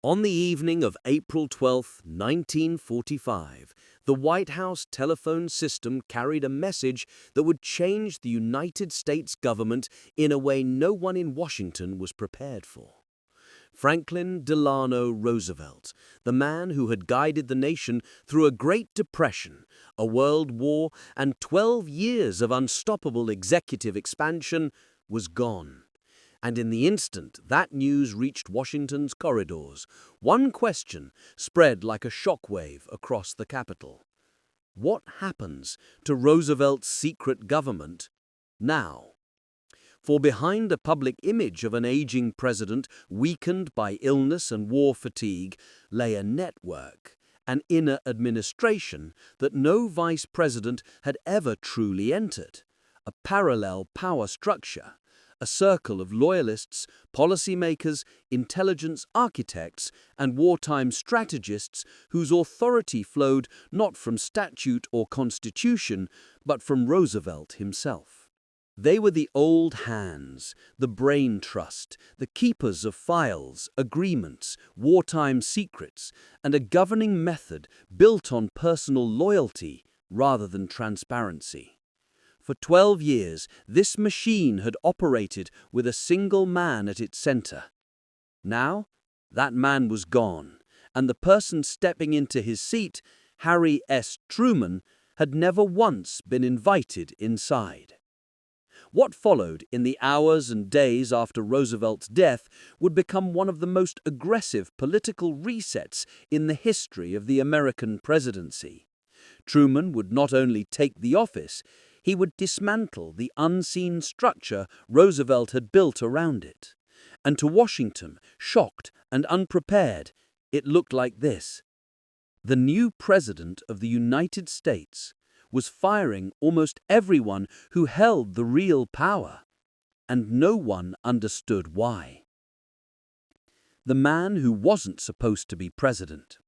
On the evening of April 12, 1945, the White House telephone system carried a message that would change the United States government in a way no one in Washington was prepared for. Franklin Delano Roosevelt, the man who had guided the nation through a Great Depression, a world war, and 12 years of unstoppable executive expansion, was gone. And in the instant that news reached Washington's corridors, one question spread like a shockwave across the Capitol. What happens to Roosevelt's secret government now? For behind a public image of an aging president weakened by illness and war fatigue lay a network, an inner administration that no vice president had ever truly entered, a parallel power structure, a circle of loyalists, policymakers, intelligence architects, and wartime strategists whose authority flowed not from statute or constitution, but from Roosevelt himself. They were the old hands, the brain trust, the keepers of files, agreements, wartime secrets, and a governing method built on personal loyalty rather than transparency. For 12 years, this machine had operated with a single man at its center. Now, that man was gone, and the person stepping into his seat, Harry S. Truman, had never once been invited inside. What followed in the hours and days after Roosevelt's death would become one of the most aggressive political resets in the history of the American presidency. Truman would not only take the office, he would dismantle the unseen structure Roosevelt had built around it. And to Washington, shocked and unprepared, it looked like this. The new President of the United States was firing almost everyone who held the real power, and no one understood why. The man who wasn't supposed to be president.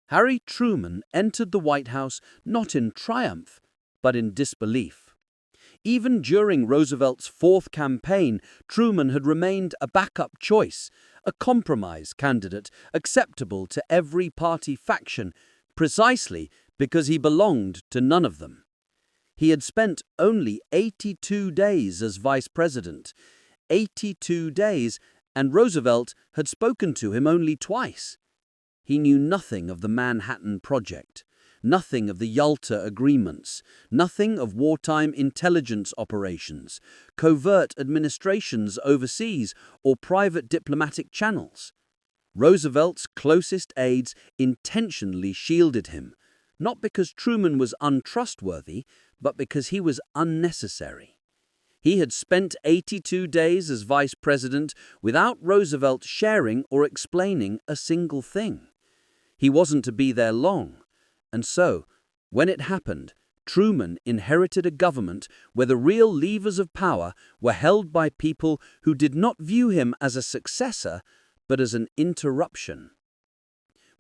Harry Truman entered the White House not in triumph, but in disbelief. Even during Roosevelt's fourth campaign, Truman had remained a backup choice, a compromise candidate acceptable to every party faction, precisely because he belonged to none of them. He had spent only 82 days as vice president, 82 days, and Roosevelt had spoken to him only twice. He knew nothing of the Manhattan Project, nothing of the Yalta agreements, nothing of wartime intelligence operations, covert administrations overseas, or private diplomatic channels. Roosevelt's closest aides intentionally shielded him, not because Truman was untrustworthy, but because he was unnecessary. He had spent 82 days as vice president without Roosevelt sharing or explaining a single thing. He wasn't to be there long. And so, when it happened, Truman inherited a government where the real levers of power were held by people who did not view him as a successor, but as an interruption.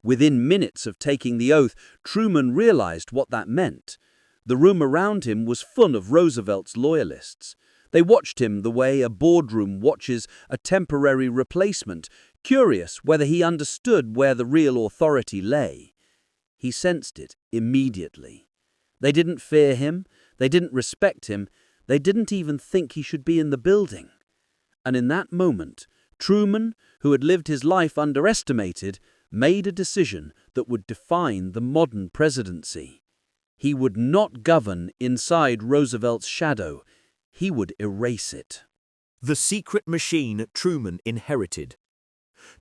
Within minutes of taking the oath, Truman realized what that meant. The room around him was full of Roosevelt's loyalists. They watched him the way a boardroom watches a temporary replacement, curious whether he understood where the real authority lay. He sensed it immediately. They didn't fear him, they didn't respect him, they didn't even think he should be in the building. And in that moment, Truman, who had lived his life underestimated, made a decision that would define the modern presidency. He would not govern inside Roosevelt's shadow. He would erase it. The secret machine Truman inherited.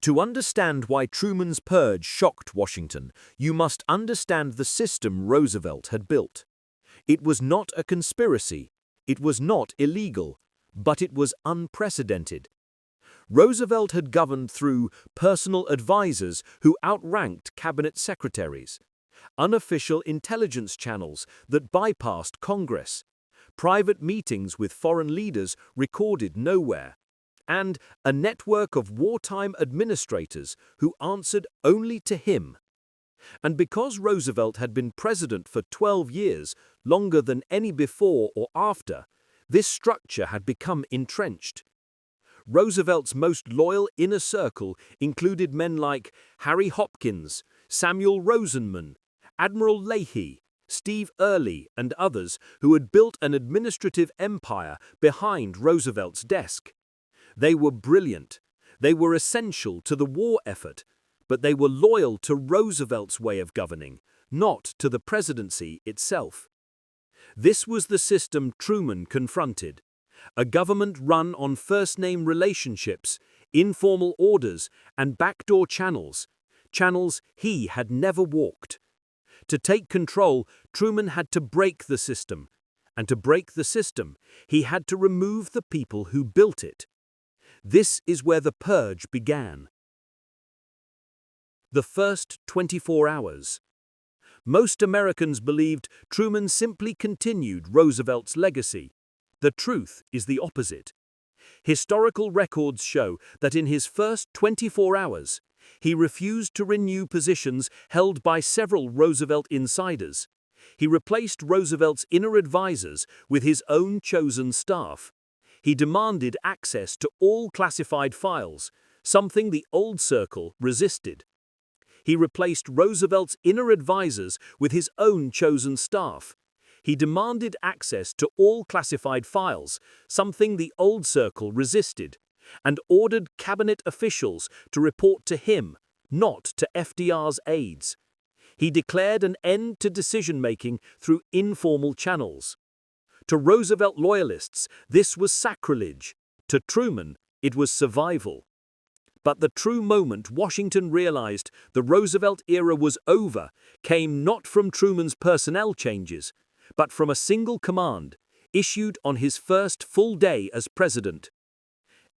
To understand why Truman's purge shocked Washington, you must understand the system Roosevelt had built. It was not a conspiracy, it was not illegal, but it was unprecedented. Roosevelt had governed through personal advisors who outranked cabinet secretaries, unofficial intelligence channels that bypassed Congress, private meetings with foreign leaders recorded nowhere, and a network of wartime administrators who answered only to him. And because Roosevelt had been president for 12 years, longer than any before or after, this structure had become entrenched. Roosevelt's most loyal inner circle included men like Harry Hopkins, Samuel Rosenman, Admiral Leahy, Steve Early, and others who had built an administrative empire behind Roosevelt's desk. They were brilliant. They were essential to the war effort, but they were loyal to Roosevelt's way of governing, not to the presidency itself. This was the system Truman confronted. A government run on first-name relationships, informal orders, and backdoor channels he had never walked. To take control, Truman had to break the system, and to break the system, he had to remove the people who built it. This is where the purge began. The first 24 hours. Most Americans believed Truman simply continued Roosevelt's legacy. The truth is the opposite. Historical records show that in his first 24 hours, he refused to renew positions held by several Roosevelt insiders. He replaced Roosevelt's inner advisors with his own chosen staff. He demanded access to all classified files, something the old circle resisted. He replaced Roosevelt's inner advisors with his own chosen staff. He demanded access to all classified files, something the old circle resisted, and ordered cabinet officials to report to him, not to FDR's aides. He declared an end to decision-making through informal channels. To Roosevelt loyalists, this was sacrilege. To Truman, it was survival. But the true moment Washington realized the Roosevelt era was over came not from Truman's personnel changes, but from a single command, issued on his first full day as president.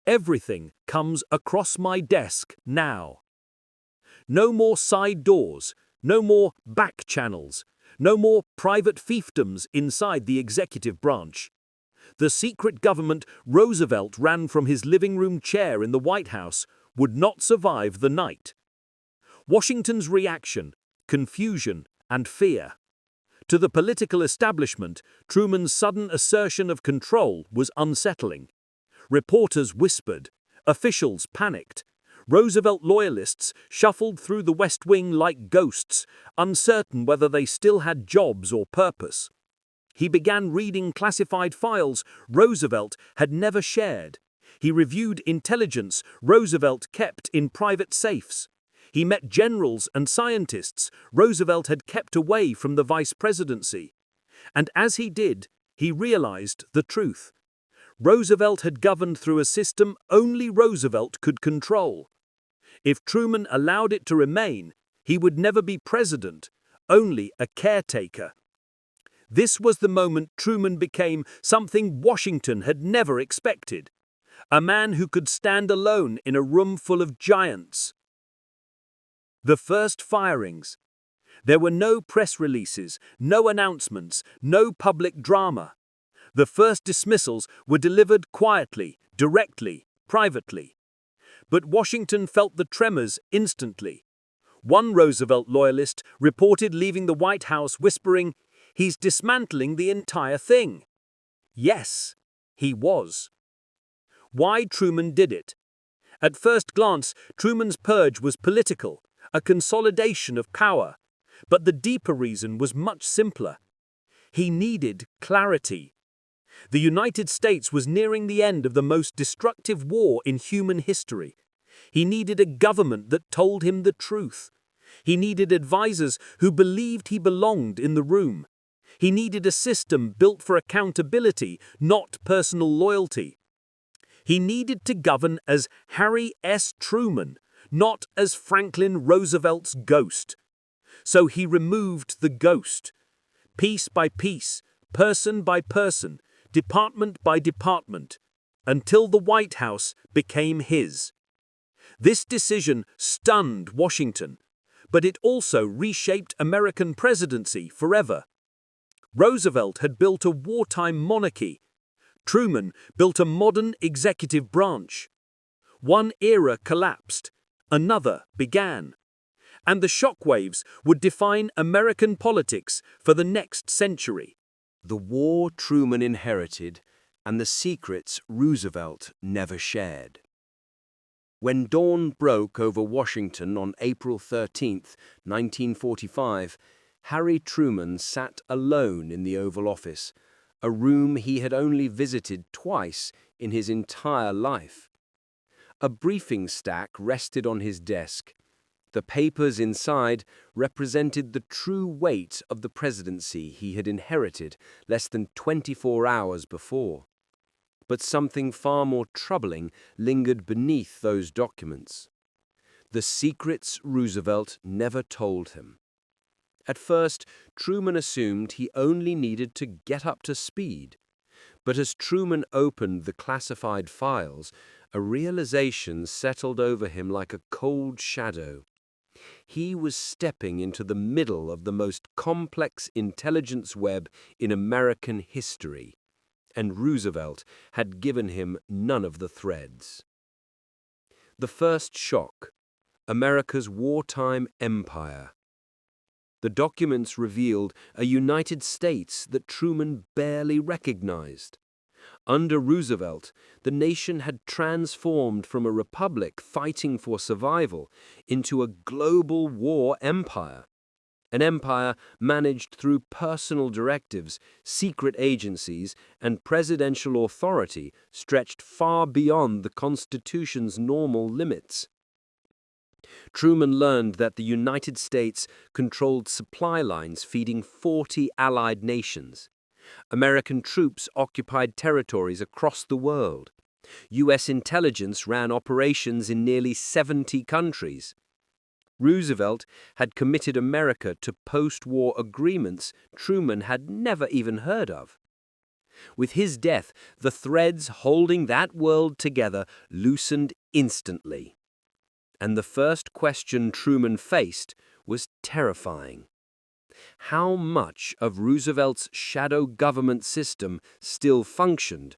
Everything comes across my desk now. No more side doors, no more back channels, no more private fiefdoms inside the executive branch. The secret government Roosevelt ran from his living room chair in the White House would not survive the night. Washington's reaction, confusion, and fear. To the political establishment, Truman's sudden assertion of control was unsettling. Reporters whispered, officials panicked. Roosevelt loyalists shuffled through the West Wing like ghosts, uncertain whether they still had jobs or purpose. He began reading classified files Roosevelt had never shared. He reviewed intelligence Roosevelt kept in private safes. He met generals and scientists Roosevelt had kept away from the vice presidency. And as he did, he realized the truth. Roosevelt had governed through a system only Roosevelt could control. If Truman allowed it to remain, he would never be president, only a caretaker. This was the moment Truman became something Washington had never expected. A man who could stand alone in a room full of giants. The first firings. There were no press releases, no announcements, no public drama. The first dismissals were delivered quietly, directly, privately. But Washington felt the tremors instantly. One Roosevelt loyalist reported leaving the White House whispering, "He's dismantling the entire thing." Yes, he was. Why Truman did it? At first glance, Truman's purge was political, a consolidation of power. But the deeper reason was much simpler. He needed clarity. The United States was nearing the end of the most destructive war in human history. He needed a government that told him the truth. He needed advisors who believed he belonged in the room. He needed a system built for accountability, not personal loyalty. He needed to govern as Harry S. Truman, not as Franklin Roosevelt's ghost. So he removed the ghost. Piece by piece, person by person, department by department, until the White House became his. This decision stunned Washington, but it also reshaped American presidency forever. Roosevelt had built a wartime monarchy. Truman built a modern executive branch. One era collapsed, another began. And the shockwaves would define American politics for the next century. The war Truman inherited and the secrets Roosevelt never shared. When dawn broke over Washington on April 13, 1945, Harry Truman sat alone in the Oval Office, a room he had only visited twice in his entire life. A briefing stack rested on his desk. The papers inside represented the true weight of the presidency he had inherited less than 24 hours before. But something far more troubling lingered beneath those documents. The secrets Roosevelt never told him. At first, Truman assumed he only needed to get up to speed. But as Truman opened the classified files, a realization settled over him like a cold shadow. He was stepping into the middle of the most complex intelligence web in American history, and Roosevelt had given him none of the threads. The first shock: America's wartime empire. The documents revealed a United States that Truman barely recognized. Under Roosevelt, the nation had transformed from a republic fighting for survival into a global war empire. An empire managed through personal directives, secret agencies, and presidential authority stretched far beyond the Constitution's normal limits. Truman learned that the United States controlled supply lines feeding 40 allied nations. American troops occupied territories across the world. U.S. intelligence ran operations in nearly 70 countries. Roosevelt had committed America to post-war agreements Truman had never even heard of. With his death, the threads holding that world together loosened instantly. And the first question Truman faced was terrifying. How much of Roosevelt's shadow government system still functioned,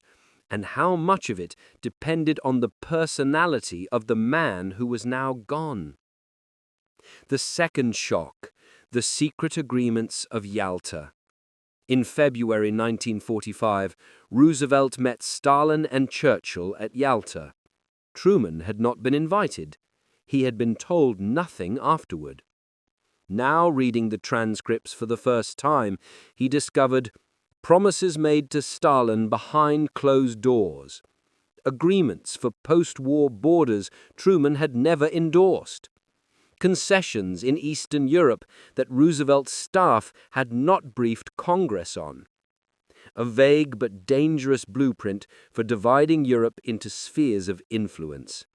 and how much of it depended on the personality of the man who was now gone? The second shock: the secret agreements of Yalta. In February 1945, Roosevelt met Stalin and Churchill at Yalta. Truman had not been invited. He had been told nothing afterward. Now, reading the transcripts for the first time, he discovered promises made to Stalin behind closed doors, agreements for post-war borders Truman had never endorsed, concessions in Eastern Europe that Roosevelt's staff had not briefed Congress on, a vague but dangerous blueprint for dividing Europe into spheres of influence.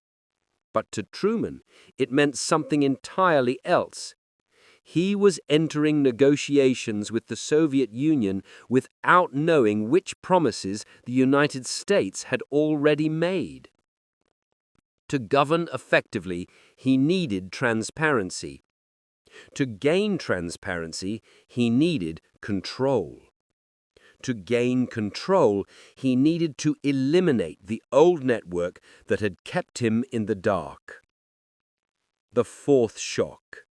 But to Truman, it meant something entirely else. He was entering negotiations with the Soviet Union without knowing which promises the United States had already made. To govern effectively, he needed transparency. To gain transparency, he needed control. To gain control, he needed to eliminate the old network that had kept him in the dark. The fourth shock: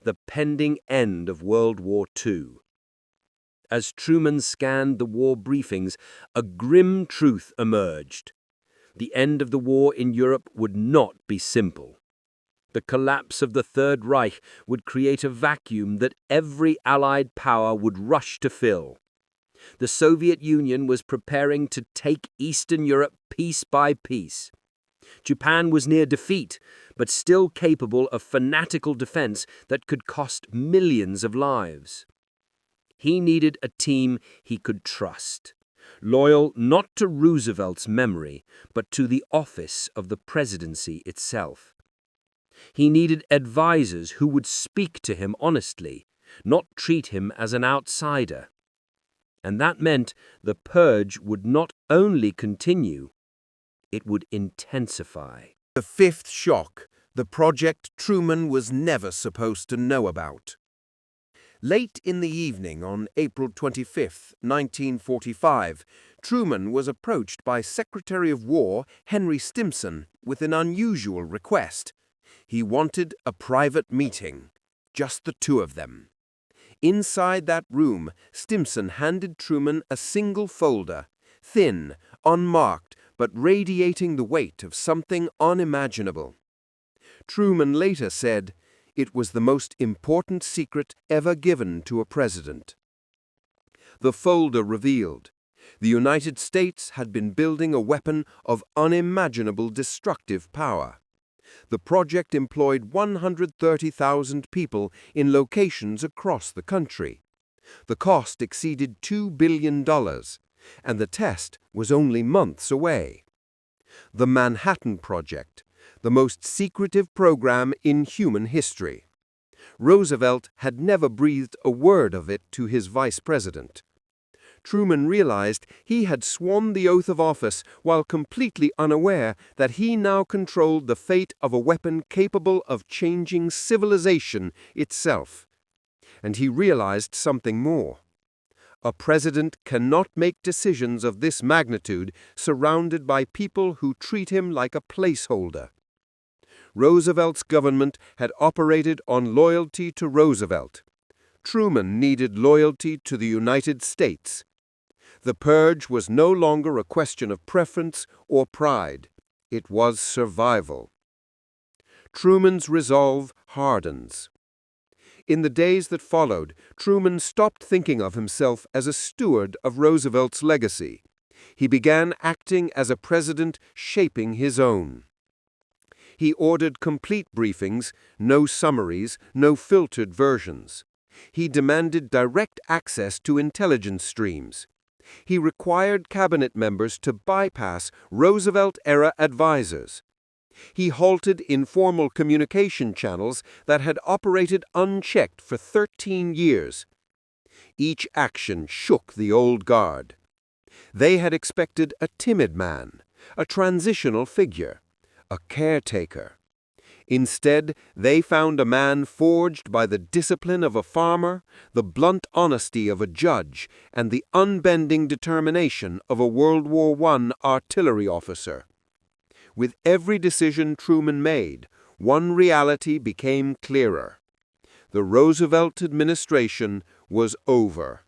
the pending end of World War II. As Truman scanned the war briefings, a grim truth emerged. The end of the war in Europe would not be simple. The collapse of the Third Reich would create a vacuum that every Allied power would rush to fill. The Soviet Union was preparing to take Eastern Europe piece by piece. Japan was near defeat, but still capable of fanatical defense that could cost millions of lives. He needed a team he could trust, loyal not to Roosevelt's memory, but to the office of the presidency itself. He needed advisors who would speak to him honestly, not treat him as an outsider. And that meant the purge would not only continue, it would intensify. The fifth shock: the project Truman was never supposed to know about. Late in the evening on April 25, 1945, Truman was approached by Secretary of War Henry Stimson with an unusual request. He wanted a private meeting, just the two of them. Inside that room, Stimson handed Truman a single folder, thin, unmarked but radiating the weight of something unimaginable. Truman later said, "It was the most important secret ever given to a president." The folder revealed the United States had been building a weapon of unimaginable destructive power. The project employed 130,000 people in locations across the country. The cost exceeded $2 billion, and the test was only months away. The Manhattan Project, the most secretive program in human history. Roosevelt had never breathed a word of it to his vice president. Truman realized he had sworn the oath of office while completely unaware that he now controlled the fate of a weapon capable of changing civilization itself. And he realized something more. A president cannot make decisions of this magnitude surrounded by people who treat him like a placeholder. Roosevelt's government had operated on loyalty to Roosevelt. Truman needed loyalty to the United States. The purge was no longer a question of preference or pride. It was survival. Truman's resolve hardens. In the days that followed, Truman stopped thinking of himself as a steward of Roosevelt's legacy. He began acting as a president shaping his own. He ordered complete briefings, no summaries, no filtered versions. He demanded direct access to intelligence streams. He required cabinet members to bypass Roosevelt-era advisors. He halted informal communication channels that had operated unchecked for 13 years. Each action shook the old guard. They had expected a timid man, a transitional figure, a caretaker. Instead, they found a man forged by the discipline of a farmer, the blunt honesty of a judge, and the unbending determination of a World War I artillery officer. With every decision Truman made, one reality became clearer. The Roosevelt administration was over.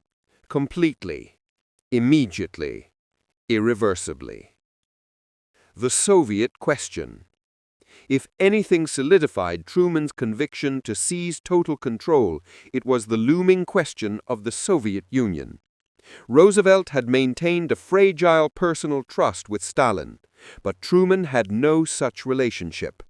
Completely. Immediately. Irreversibly. The Soviet question. If anything solidified Truman's conviction to seize total control, it was the looming question of the Soviet Union. Roosevelt had maintained a fragile personal trust with Stalin, but Truman had no such relationship.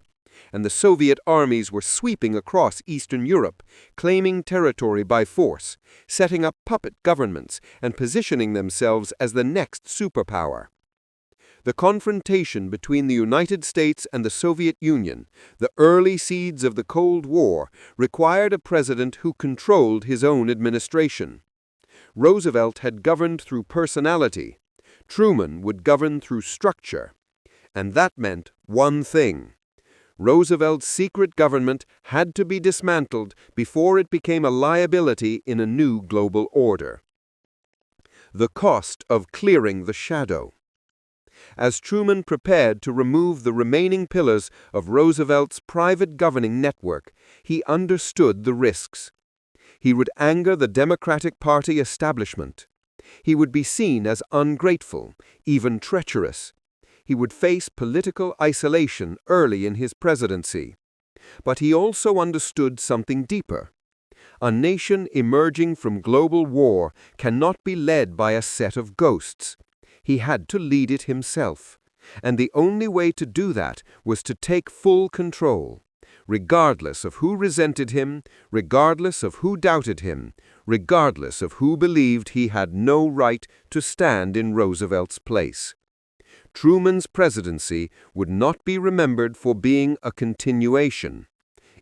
And the Soviet armies were sweeping across Eastern Europe, claiming territory by force, setting up puppet governments, and positioning themselves as the next superpower. The confrontation between the United States and the Soviet Union, the early seeds of the Cold War, required a president who controlled his own administration. Roosevelt had governed through personality. Truman would govern through structure. And that meant one thing. Roosevelt's secret government had to be dismantled before it became a liability in a new global order. The cost of clearing the shadow. As Truman prepared to remove the remaining pillars of Roosevelt's private governing network, he understood the risks. He would anger the Democratic Party establishment. He would be seen as ungrateful, even treacherous. He would face political isolation early in his presidency. But he also understood something deeper. A nation emerging from global war cannot be led by a set of ghosts. He had to lead it himself, and the only way to do that was to take full control, regardless of who resented him, regardless of who doubted him, regardless of who believed he had no right to stand in Roosevelt's place. Truman's presidency would not be remembered for being a continuation.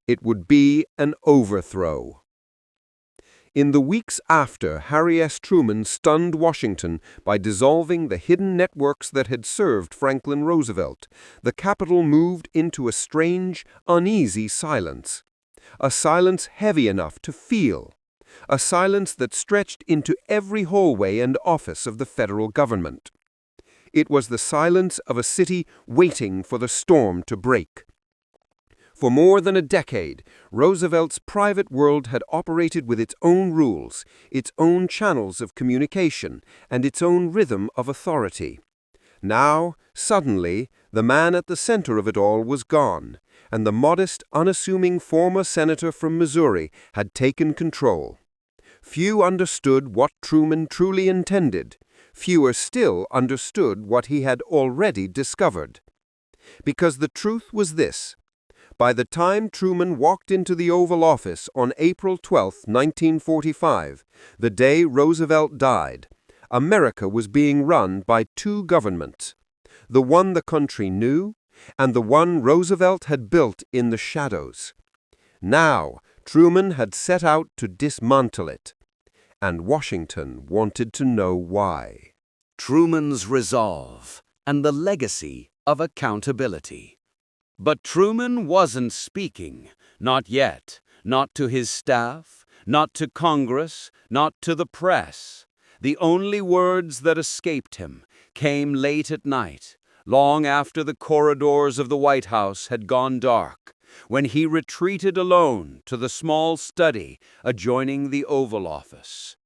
It would be an overthrow. In the weeks after Harry S. Truman stunned Washington by dissolving the hidden networks that had served Franklin Roosevelt, the capital moved into a strange, uneasy silence. A silence heavy enough to feel. A silence that stretched into every hallway and office of the federal government. It was the silence of a city waiting for the storm to break. For more than a decade, Roosevelt's private world had operated with its own rules, its own channels of communication, and its own rhythm of authority. Now, suddenly, the man at the center of it all was gone, and the modest, unassuming former senator from Missouri had taken control. Few understood what Truman truly intended. Fewer still understood what he had already discovered. Because the truth was this: by the time Truman walked into the Oval Office on April 12, 1945, the day Roosevelt died, America was being run by two governments, the one the country knew and the one Roosevelt had built in the shadows. Now, Truman had set out to dismantle it, and Washington wanted to know why. Truman's resolve and the legacy of accountability. But Truman wasn't speaking, not yet, not to his staff, not to Congress, not to the press. The only words that escaped him came late at night, long after the corridors of the White House had gone dark, when he retreated alone to the small study adjoining the Oval Office.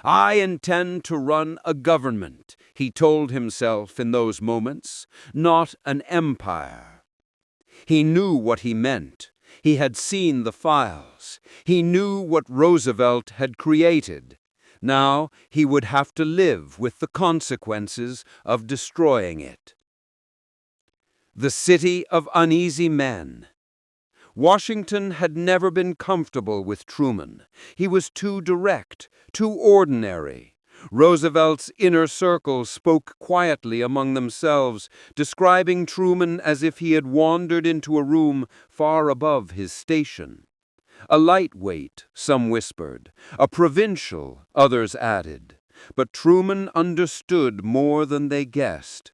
"I intend to run a government," he told himself in those moments, "not an empire." He knew what he meant. He had seen the files. He knew what Roosevelt had created. Now he would have to live with the consequences of destroying it. The city of uneasy men. Washington had never been comfortable with Truman. He was too direct, too ordinary. Roosevelt's inner circle spoke quietly among themselves, describing Truman as if he had wandered into a room far above his station. A lightweight, some whispered. A provincial, others added. But Truman understood more than they guessed.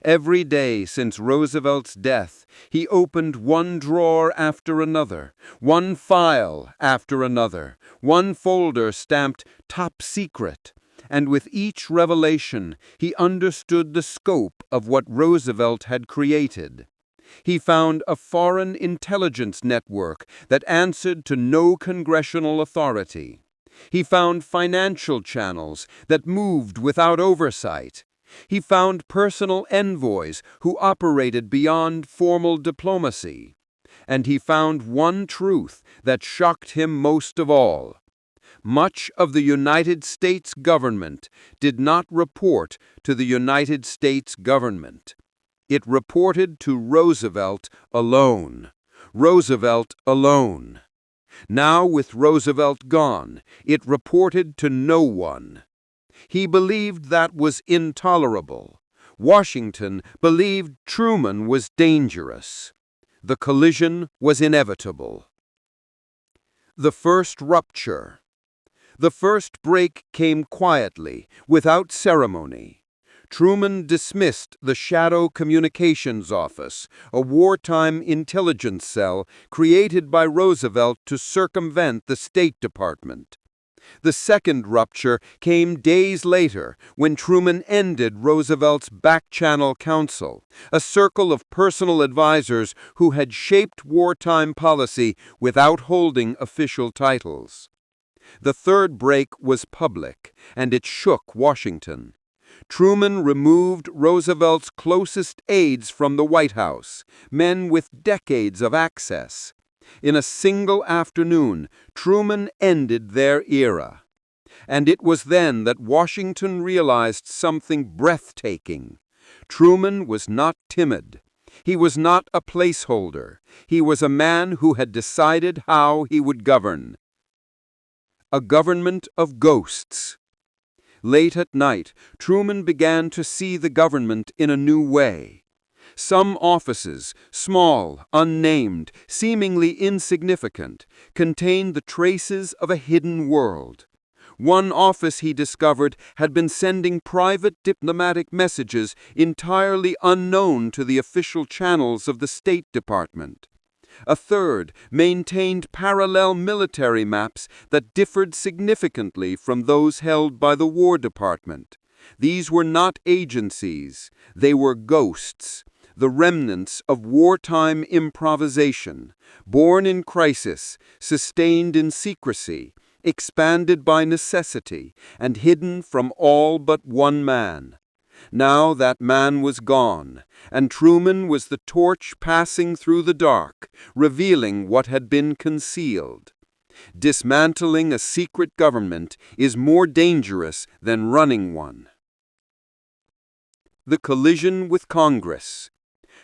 Every day since Roosevelt's death, he opened one drawer after another, one file after another, one folder stamped "Top Secret," and with each revelation, he understood the scope of what Roosevelt had created. He found a foreign intelligence network that answered to no congressional authority. He found financial channels that moved without oversight. He found personal envoys who operated beyond formal diplomacy. And he found one truth that shocked him most of all. Much of the United States government did not report to the United States government. It reported to Roosevelt alone. Roosevelt alone. Now, with Roosevelt gone, it reported to no one. He believed that was intolerable. Washington believed Truman was dangerous. The collision was inevitable. The first rupture. The first break came quietly, without ceremony. Truman dismissed the Shadow Communications Office, a wartime intelligence cell created by Roosevelt to circumvent the State Department. The second rupture came days later when Truman ended Roosevelt's back-channel council, a circle of personal advisors who had shaped wartime policy without holding official titles. The third break was public, and it shook Washington. Truman removed Roosevelt's closest aides from the White House, men with decades of access. In a single afternoon, Truman ended their era. And it was then that Washington realized something breathtaking. Truman was not timid. He was not a placeholder. He was a man who had decided how he would govern. A government of ghosts. Late at night, Truman began to see the government in a new way. Some offices, small, unnamed, seemingly insignificant, contained the traces of a hidden world. One office, he discovered, had been sending private diplomatic messages entirely unknown to the official channels of the State Department. A third maintained parallel military maps that differed significantly from those held by the War Department. These were not agencies, they were ghosts, the remnants of wartime improvisation, born in crisis, sustained in secrecy, expanded by necessity, and hidden from all but one man. Now that man was gone, and Truman was the torch passing through the dark, revealing what had been concealed. Dismantling a secret government is more dangerous than running one. The collision with Congress.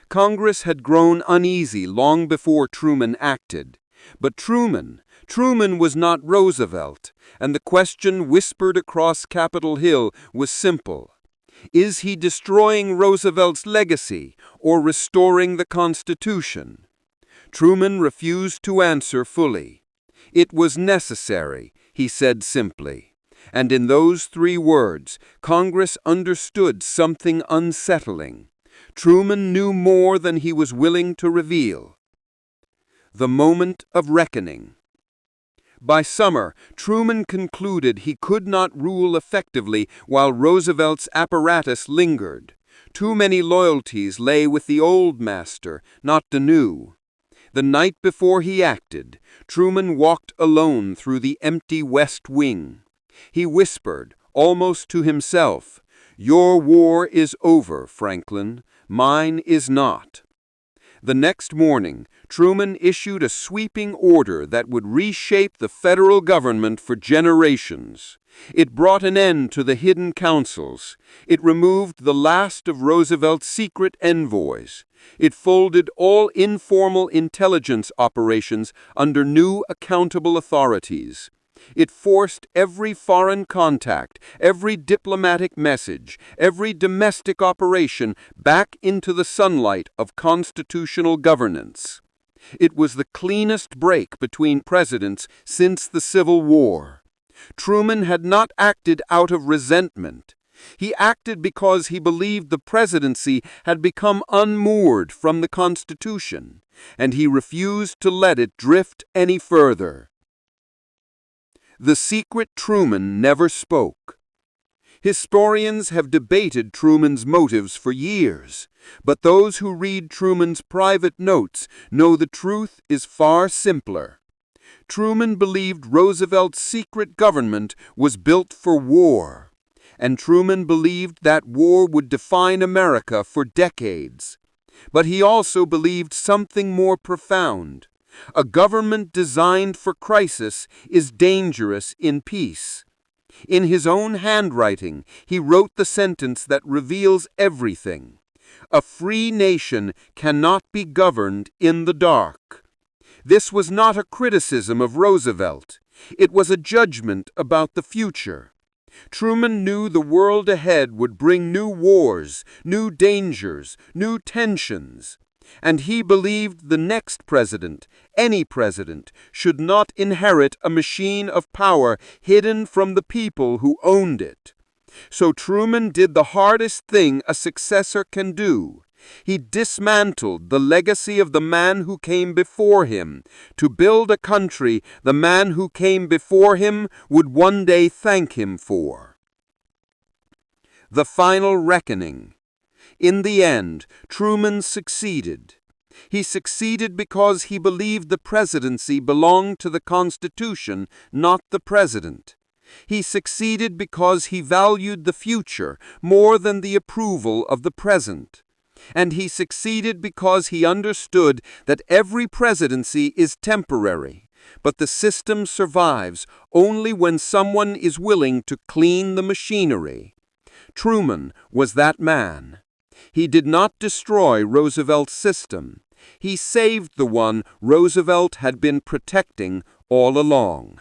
Congress had grown uneasy long before Truman acted. But Truman was not Roosevelt, and the question whispered across Capitol Hill was simple. Is he destroying Roosevelt's legacy or restoring the Constitution? Truman refused to answer fully. It was necessary, he said simply. And in those 3 words, Congress understood something unsettling. Truman knew more than he was willing to reveal. The moment of reckoning. By summer, Truman concluded he could not rule effectively while Roosevelt's apparatus lingered. Too many loyalties lay with the old master, not the new. The night before he acted, Truman walked alone through the empty West Wing. He whispered, almost to himself, "Your war is over, Franklin. Mine is not." The next morning, Truman issued a sweeping order that would reshape the federal government for generations. It brought an end to the hidden councils. It removed the last of Roosevelt's secret envoys. It folded all informal intelligence operations under new accountable authorities. It forced every foreign contact, every diplomatic message, every domestic operation back into the sunlight of constitutional governance. It was the cleanest break between presidents since the Civil War. Truman had not acted out of resentment. He acted because he believed the presidency had become unmoored from the Constitution, and he refused to let it drift any further. The secret Truman never spoke. Historians have debated Truman's motives for years, but those who read Truman's private notes know the truth is far simpler. Truman believed Roosevelt's secret government was built for war, and Truman believed that war would define America for decades. But he also believed something more profound. A government designed for crisis is dangerous in peace. In his own handwriting, he wrote the sentence that reveals everything. A free nation cannot be governed in the dark. This was not a criticism of Roosevelt. It was a judgment about the future. Truman knew the world ahead would bring new wars, new dangers, new tensions. And he believed the next president, any president, should not inherit a machine of power hidden from the people who owned it. So Truman did the hardest thing a successor can do. He dismantled the legacy of the man who came before him to build a country the man who came before him would one day thank him for. The final reckoning. In the end, Truman succeeded. He succeeded because he believed the presidency belonged to the Constitution, not the president. He succeeded because he valued the future more than the approval of the present. And he succeeded because he understood that every presidency is temporary, but the system survives only when someone is willing to clean the machinery. Truman was that man. He did not destroy Roosevelt's system. He saved the one Roosevelt had been protecting all along.